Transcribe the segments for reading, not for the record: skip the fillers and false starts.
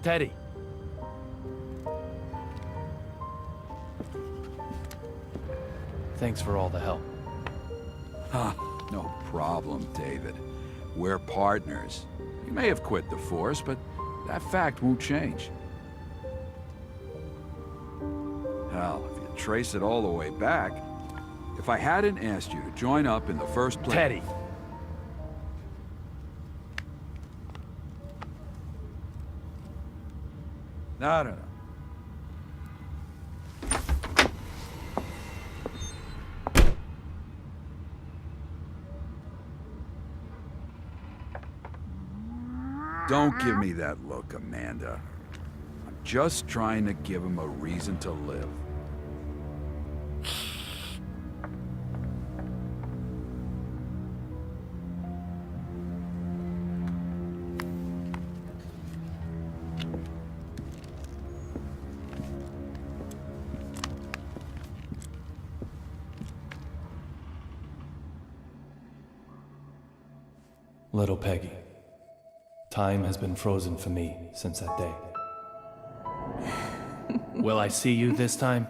Teddy. Thanks for all the help. No problem, David. We're partners. You may have quit the force, but that fact won't change. Hell, if you trace it all the way back, if I hadn't asked you to join up in the first place... Teddy! No. Don't give me that look, Amanda. I'm just trying to give him a reason to live. Little Peggy. Time has been frozen for me since that day. Will I see you this time?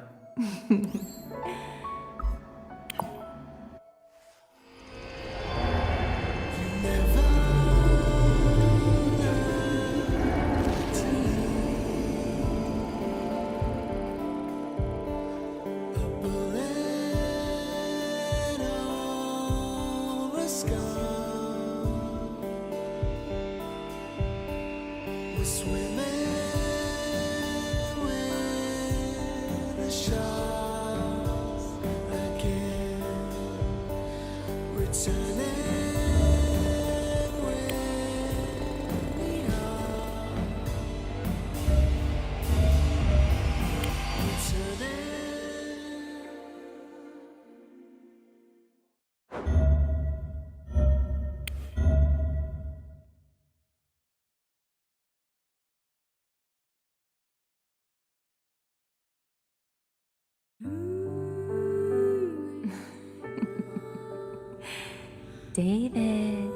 David.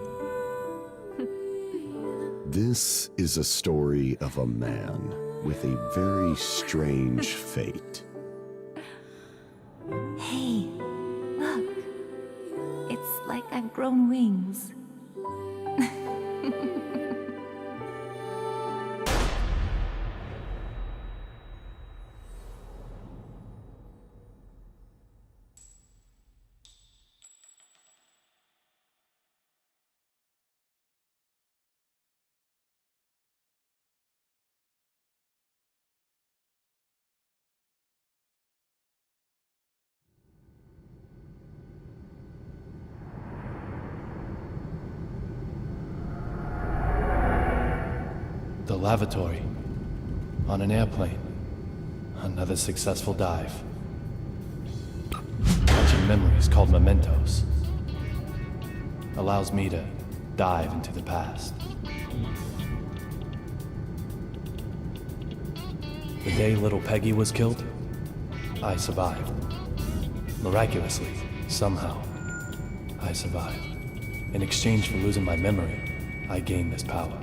This is a story of a man with a very strange fate. Hey, look. It's like I've grown wings. The lavatory. On an airplane. Another successful dive. Catching memories called mementos. Allows me to dive into the past. The day little Peggy was killed, I survived. Miraculously, somehow, I survived. In exchange for losing my memory, I gained this power.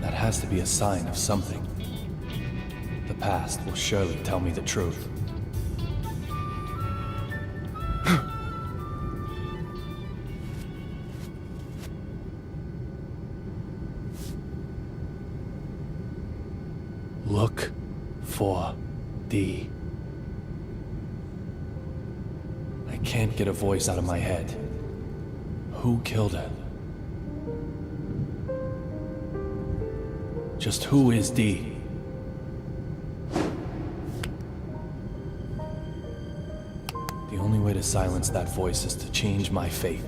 That has to be a sign of something. The past will surely tell me the truth. Look for D. I can't get a voice out of my head. Who killed her? Just who is D? The only way to silence that voice is to change my fate.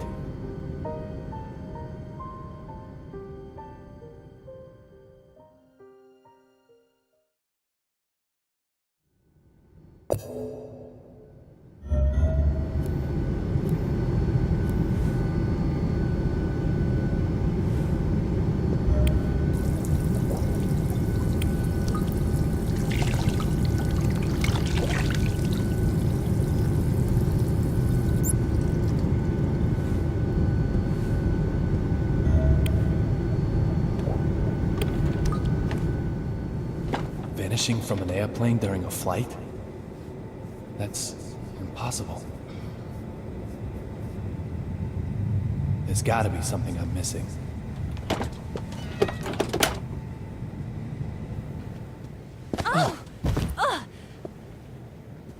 vanishing from an airplane during a flight? That's impossible. There's gotta be something I'm missing.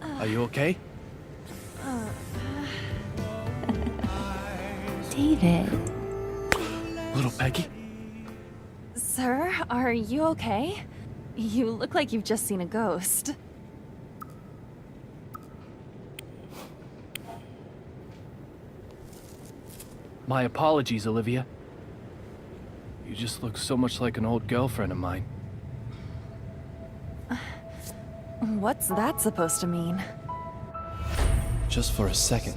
Are you okay? David. Little Peggy? Sir, are you okay? You look like you've just seen a ghost. My apologies, Olivia. You just look so much like an old girlfriend of mine. What's that supposed to mean? Just for a second,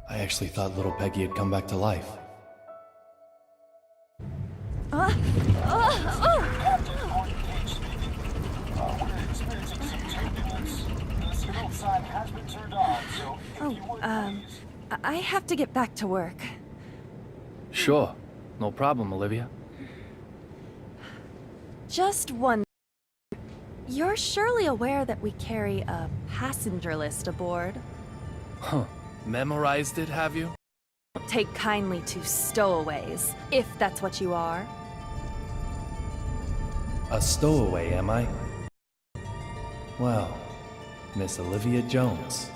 I actually thought little Peggy had come back to life. I have to get back to work. Sure, no problem, Olivia. Just one. You're surely aware that we carry a passenger list aboard. Huh. Memorized it, have you? Don't take kindly to stowaways, if that's what you are. A stowaway, am I? Well, Miss Olivia Jones.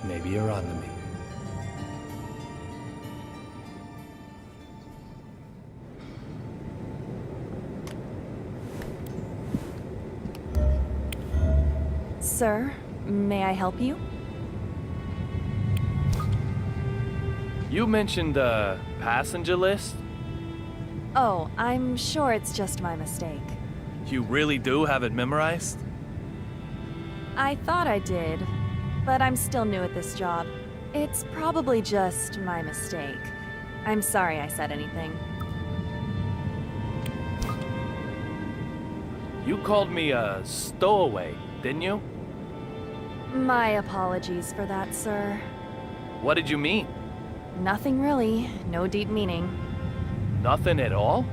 Maybe you're onto me. Sir, may I help you? You mentioned a passenger list? Oh, I'm sure it's just my mistake. You really do have it memorized? I thought I did, but I'm still new at this job. It's probably just my mistake. I'm sorry I said anything. You called me a stowaway, didn't you? My apologies for that, sir. What did you mean? Nothing really, no deep meaning. Nothing at all?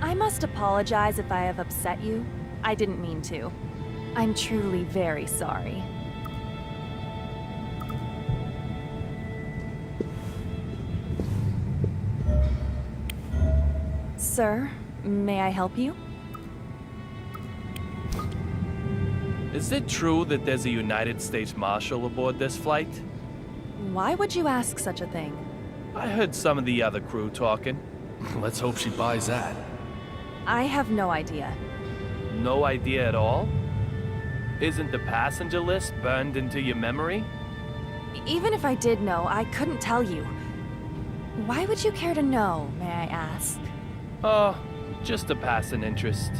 I must apologize if I have upset you. I didn't mean to. I'm truly very sorry. Sir, may I help you? Is it true that there's a United States Marshal aboard this flight? Why would you ask such a thing? I heard some of the other crew talking. Let's hope she buys that. I have no idea. No idea at all? Isn't the passenger list burned into your memory? Even if I did know, I couldn't tell you. Why would you care to know, may I ask? Oh, just a passing interest.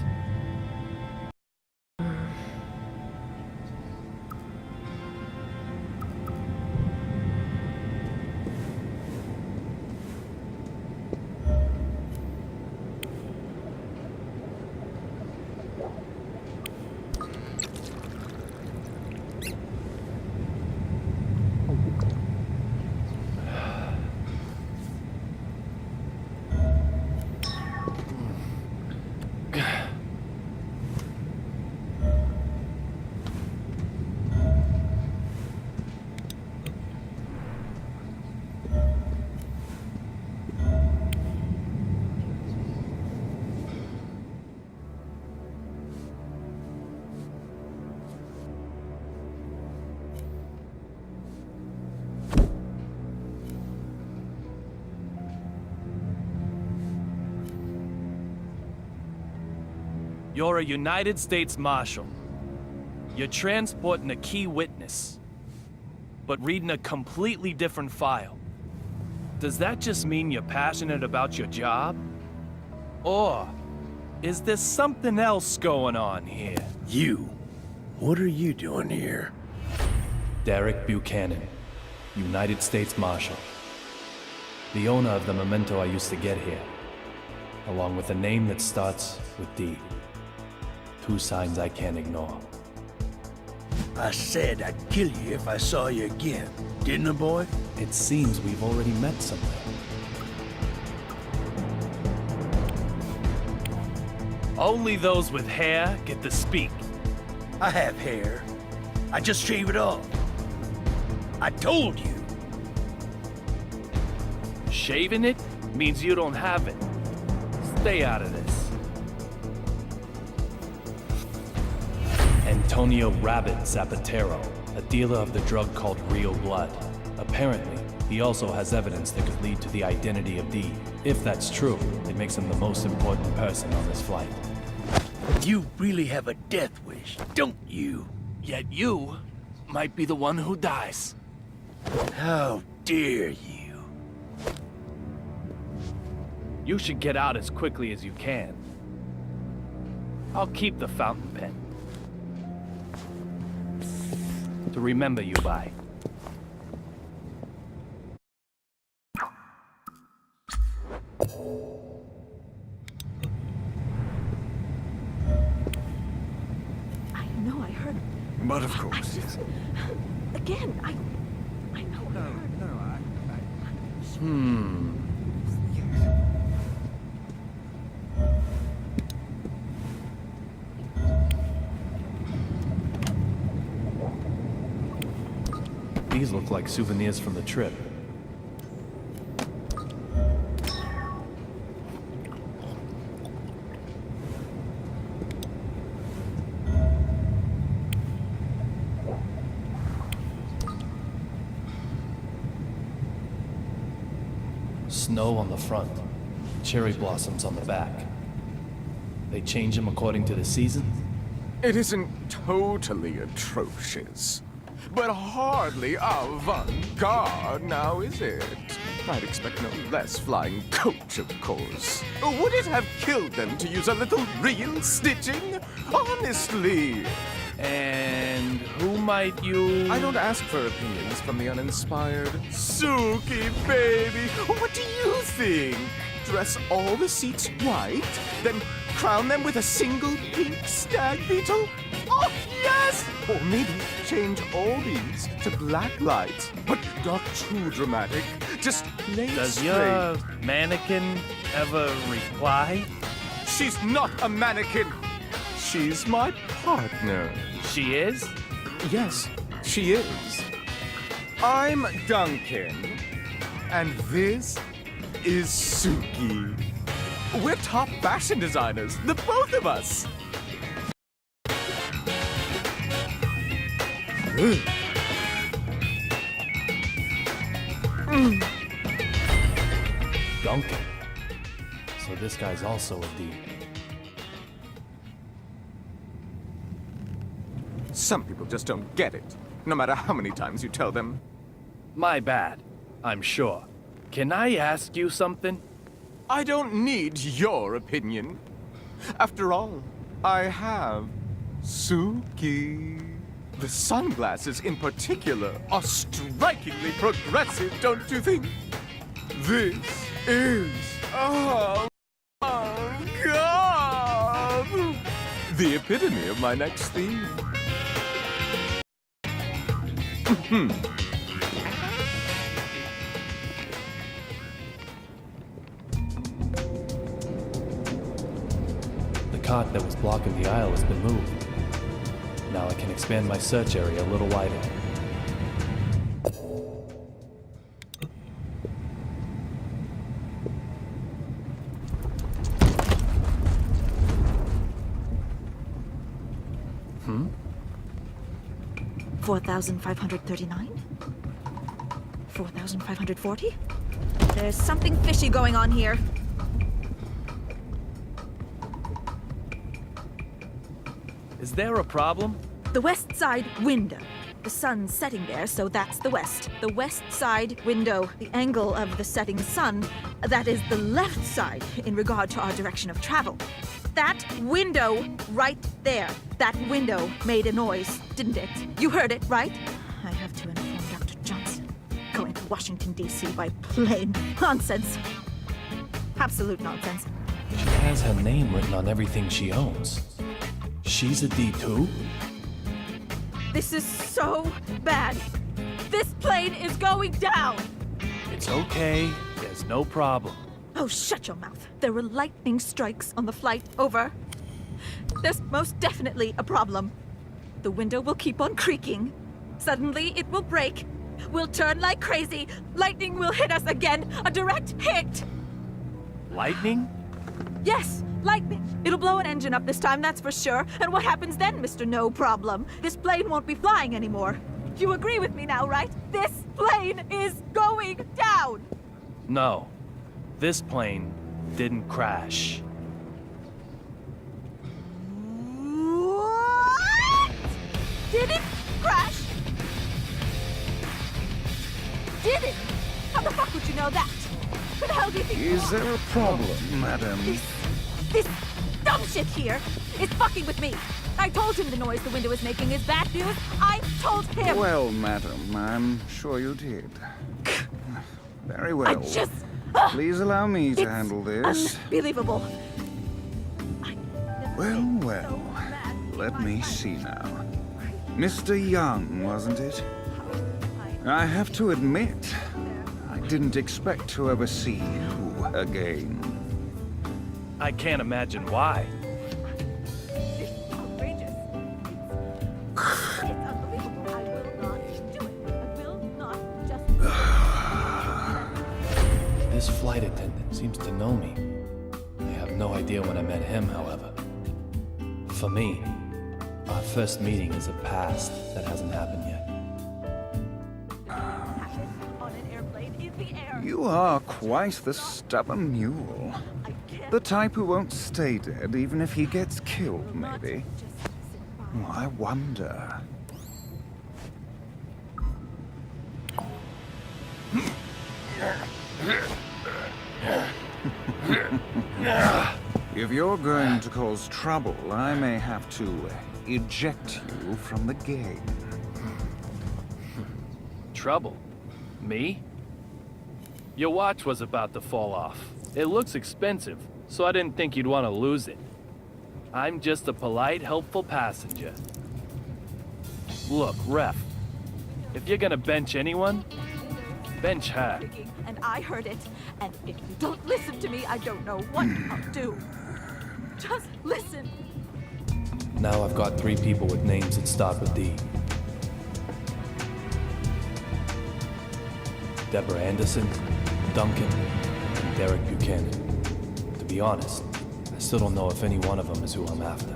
You're a United States Marshal. You're transporting a key witness, but reading a completely different file. Does that just mean you're passionate about your job? Or is there something else going on here? You. What are you doing here? Derek Buchanan, United States Marshal. The owner of the memento I used to get here, along with a name that starts with D. Two signs I can't ignore. I said I'd kill you if I saw you again, didn't I, boy? It seems we've already met somewhere. Only those with hair get to speak. I have hair. I just shave it off. I told you. Shaving it means you don't have it. Stay out of this. Antonio Rabbit Zapatero, a dealer of the drug called Real Blood. Apparently, he also has evidence that could lead to the identity of Dee. If that's true, it makes him the most important person on this flight. You really have a death wish, don't you? Yet you might be the one who dies. How dare you? You should get out as quickly as you can. I'll keep the fountain pen. To remember you by. I know I heard. But of course. Again, I know I heard. These look like souvenirs from the trip. Snow on the front, cherry blossoms on the back. They change them according to the season? It isn't totally atrocious, but hardly avant-garde now, is it? I'd expect no less flying coach, of course. Would it have killed them to use a little real stitching? Honestly! And who might you... I don't ask for opinions from the uninspired. Suki, baby, what do you think? Dress all the seats white, then crown them with a single pink stag beetle? Oh, yes! Or maybe change all these to black lights, but not too dramatic. Just plain Does straight. your mannequin ever reply? She's not a mannequin. She's my partner. She is? Yes, she is. I'm Duncan, and this is Suki. We're top fashion designers, the both of us. Duncan. So this guy's also a D. Some people just don't get it, no matter how many times you tell them. My bad, I'm sure. Can I ask you something? I don't need your opinion. After all, I have Suki. The sunglasses in particular are strikingly progressive, don't you think? This is... oh my God! The epitome of my next theme. The cot that was blocking the aisle has been moved. Now I can expand my search area a little wider. Hmm? 4,539? 4,540? There's something fishy going on here. Is there a problem? The west side window. The sun's setting there, so that's the west. The west side window. The angle of the setting sun, that is the left side in regard to our direction of travel. That window right there. That window made a noise, didn't it? You heard it, right? I have to inform Dr. Johnson. Going to Washington, D.C. by plane. Nonsense. Absolute nonsense. She has her name written on everything she owns. She's a D too? This is so bad. This plane is going down. It's okay. There's no problem. Oh, shut your mouth. There were lightning strikes on the flight over. There's most definitely a problem. The window will keep on creaking. Suddenly, it will break. We'll turn like crazy. Lightning will hit us again. A direct hit. Lightning? Yes, lightning. It'll blow an engine up this time, that's for sure. And what happens then, Mr. No Problem? This plane won't be flying anymore. You agree with me now, right? This plane is going down! No. This plane didn't crash. What? Did it crash? Did it? How the fuck would you know that? Who the hell do you think you Is are? there a problem, madam? This dumb shit here is fucking with me. I told him the noise the window is making is bad news. I told him. Well, madam, I'm sure you did. Very well. I just... Please allow me to It's handle this. Unbelievable. Well, well. Let me see now. Mr. Young, wasn't it? I have to admit, I didn't expect to ever see you again. I can't imagine why. It's outrageous. It's unbelievable. I will not do it. I will not just... This flight attendant seems to know me. I have no idea when I met him, however. For me, our first meeting is a past that hasn't happened yet. On an airplane in the air. You are quite the stubborn mule. I can't The type who won't stay dead even if he gets killed, not maybe. just sit by. Oh, I wonder. If you're going to cause trouble, I may have to eject you from the game. Trouble? Me? Your watch was about to fall off. It looks expensive, so I didn't think you'd want to lose it. I'm just a polite, helpful passenger. Look, Ref, if you're gonna bench anyone, bench her. And I heard it. And if you don't listen to me, I don't know what I'll do. Just listen. Now I've got 3 people with names that start with D. Deborah Anderson, Duncan, and Derek Buchanan. To be honest, I still don't know if any one of them is who I'm after.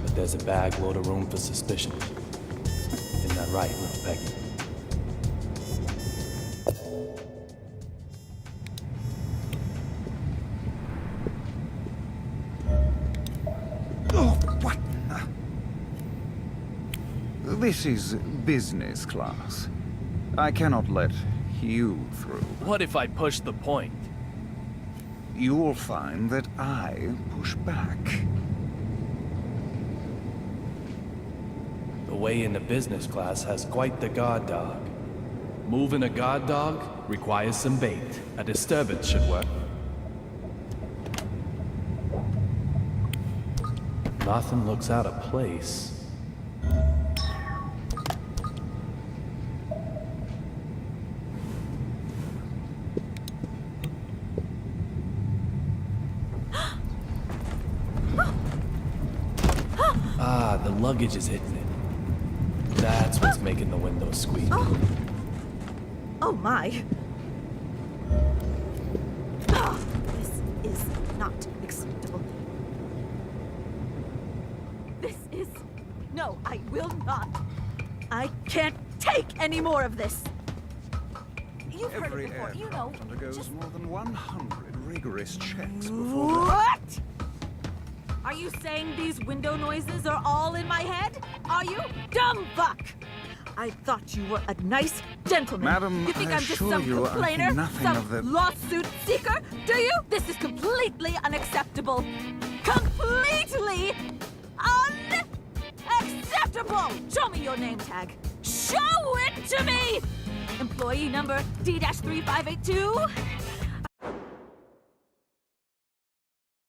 But there's a bag load of room for suspicion. Isn't that right, little Peggy? Oh, what? This is business class. I cannot let you through. What if I push the point? You'll find that I push back. The way into business class has quite the guard dog. Moving a guard dog requires some bait. A disturbance should work. Nothing looks out of place. Ah, the luggage is hitting it. That's what's making the windows squeak. Oh my. This is not acceptable. This is... No, I will not. I can't take any more of this. You've heard Every it before, you aircraft know. undergoes Just... more than 100 rigorous checks before What? Are you saying these window noises are all in my head? Are you? Dumb fuck! I thought you were a nice gentleman. Madam, you think I I'm just assure some you, I think complainer? nothing Some of the- lawsuit seeker? Do you? This is completely unacceptable. Completely unacceptable! Show me your name tag. Show it to me! Employee number D-3582?